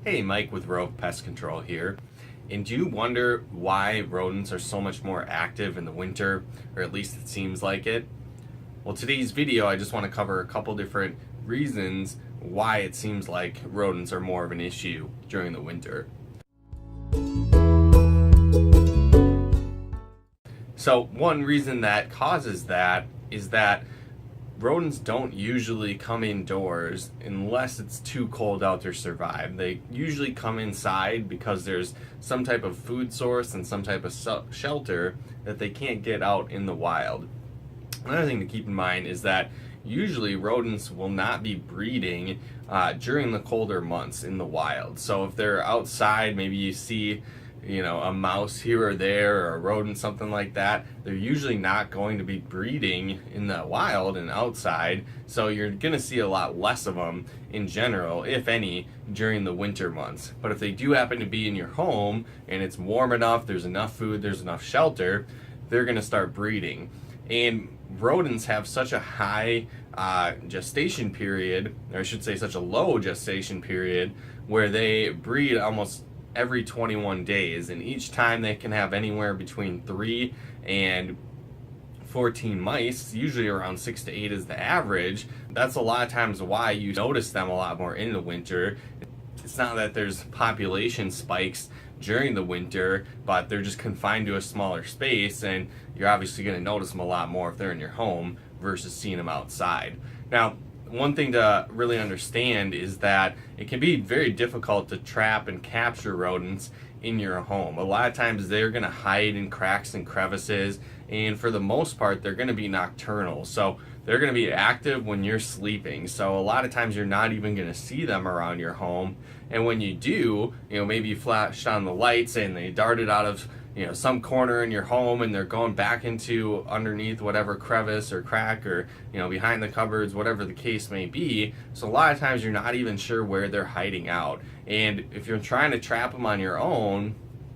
Hey, Mike with Rodent Pest Control here. And do you wonder why rodents are so much more active in the winter, or at least it seems like it? Well, today's video, I just want to cover a couple different reasons why it seems like rodents are more of an issue during the winter. So one reason that causes that is that rodents don't usually come indoors unless it's too cold out to survive. They usually come inside because there's some type of food source and some type of shelter that they can't get out in the wild. Another thing to keep in mind is that usually rodents will not be breeding during the colder months in the wild. So if they're outside, maybe you see a mouse here or there or a rodent, something like that, they're usually not going to be breeding in the wild and outside, so you're going to see a lot less of them in general, if any, during the winter months. But if they do happen to be in your home and it's warm enough, there's enough food, there's enough shelter, they're going to start breeding. And rodents have such a high gestation period, or I should say such a low gestation period, where they breed almost every 21 days, and each time they can have anywhere between 3 and 14 mice, usually around 6 to 8 is the average. That's a lot of times why you notice them a lot more in the winter. It's not that there's population spikes during the winter, but they're just confined to a smaller space, and you're obviously going to notice them a lot more if they're in your home versus seeing them outside. Now, one thing to really understand is that it can be very difficult to trap and capture rodents in your home. A lot of times they're going to hide in cracks and crevices, and for the most part they're going to be nocturnal. So they're going to be active when you're sleeping. So a lot of times you're not even going to see them around your home. And when you do, maybe you flashed on the lights and they darted out of some corner in your home and they're going back into underneath whatever crevice or crack or behind the cupboards, whatever the case may be. So a lot of times you're not even sure where they're hiding out. And if you're trying to trap them on your own,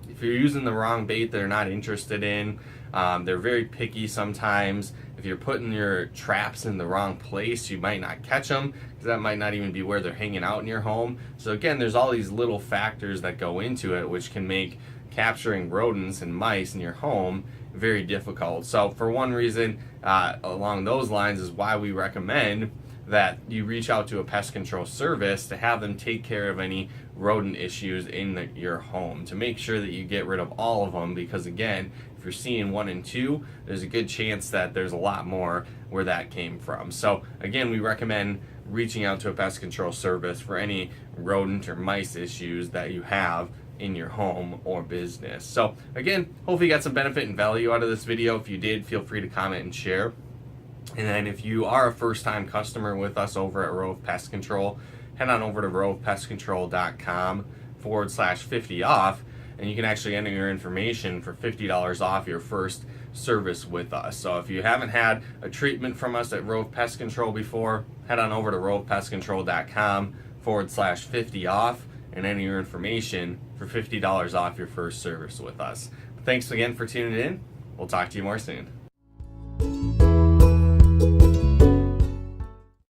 if you're using the wrong bait they're not interested in, they're very picky sometimes. If you're putting your traps in the wrong place, you might not catch them, because that might not even be where they're hanging out in your home. So again, there's all these little factors that go into it, which can make capturing rodents and mice in your home very difficult. So for one reason along those lines is why we recommend that you reach out to a pest control service to have them take care of any rodent issues in your home, to make sure that you get rid of all of them, because again, if you're seeing 1 and 2, there's a good chance that there's a lot more where that came from. So again, we recommend reaching out to a pest control service for any rodent or mice issues that you have in your home or business. So again, hopefully you got some benefit and value out of this video. If you did, feel free to comment and share. And then if you are a first-time customer with us over at Rodent Pest Control, head on over to rodentpestcontrol.com/50 off, and you can actually enter your information for $50 off your first service with us. So if you haven't had a treatment from us at Rodent Pest Control before, head on over to rodentpestcontrol.com/50 off and enter your information for $50 off your first service with us. Thanks again for tuning in. We'll talk to you more soon.